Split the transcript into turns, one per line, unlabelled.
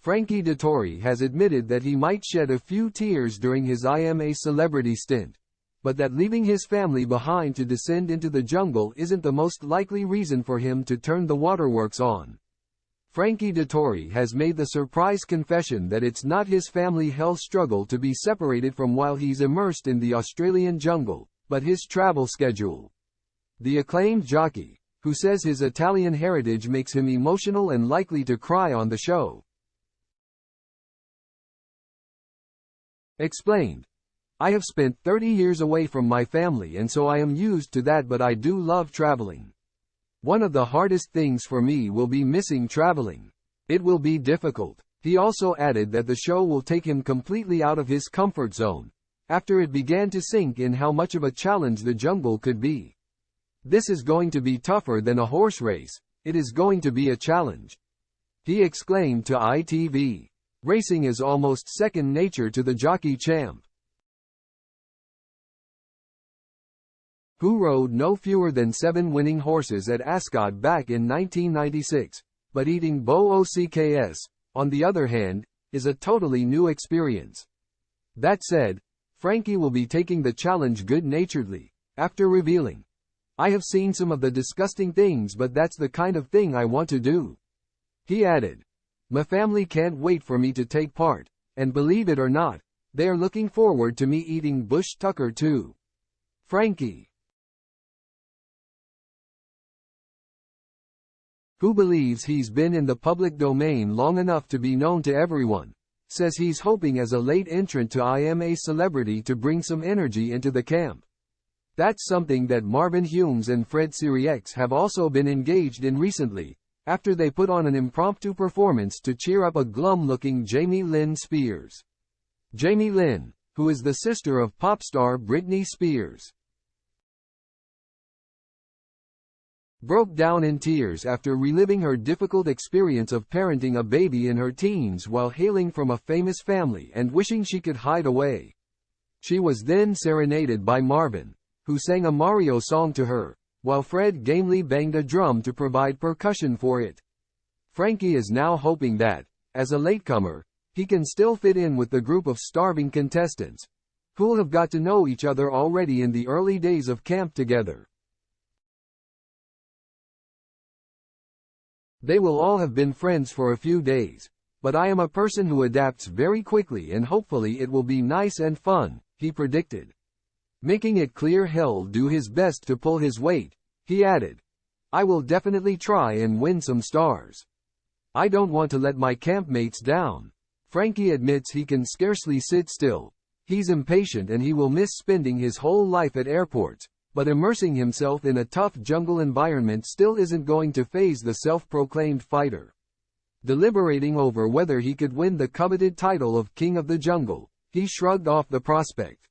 Frankie Dettori has admitted that he might shed a few tears during his I'm A Celebrity stint, but that leaving his family behind to descend into the jungle isn't the most likely reason for him to turn the waterworks on. Frankie Dettori has made the surprise confession that it's not his family health struggle to be separated from while he's immersed in the Australian jungle, but his travel schedule. The acclaimed jockey, who says his Italian heritage makes him emotional and likely to cry on the show, explained, "I have spent 30 years away from my family and so I am used to that, but I do love traveling. One of the hardest things for me will be missing traveling. It will be difficult." He also added that the show will take him completely out of his comfort zone, after it began to sink in how much of a challenge the jungle could be. "This is going to be tougher than a horse race. It is going to be a challenge," he exclaimed to ITV. Racing is almost second nature to the jockey champ, who rode no fewer than 7 winning horses at Ascot back in 1996, but eating BOOCKS, on the other hand, is a totally new experience. That said, Frankie will be taking the challenge good-naturedly, after revealing, "I have seen some of the disgusting things, but that's the kind of thing I want to do." He added, "My family can't wait for me to take part, and believe it or not, they are looking forward to me eating bush tucker too." Frankie, who believes he's been in the public domain long enough to be known to everyone, says he's hoping as a late entrant to I'm A Celebrity to bring some energy into the camp. That's something that Marvin Humes and Fred Sirieix have also been engaged in recently, after they put on an impromptu performance to cheer up a glum-looking Jamie Lynn Spears. Jamie Lynn, who is the sister of pop star Britney Spears, broke down in tears after reliving her difficult experience of parenting a baby in her teens while hailing from a famous family and wishing she could hide away. She was then serenaded by Marvin, who sang a Mario song to her, while Fred gamely banged a drum to provide percussion for it. Frankie is now hoping that, as a latecomer, he can still fit in with the group of starving contestants, who'll have got to know each other already in the early days of camp together. "They will all have been friends for a few days, but I am a person who adapts very quickly and hopefully it will be nice and fun," he predicted. Making it clear he'll do his best to pull his weight, he added, "I will definitely try and win some stars. I don't want to let my campmates down." Frankie admits he can scarcely sit still. He's impatient and he will miss spending his whole life at airports, but immersing himself in a tough jungle environment still isn't going to faze the self-proclaimed fighter. Deliberating over whether he could win the coveted title of King of the Jungle, he shrugged off the prospect.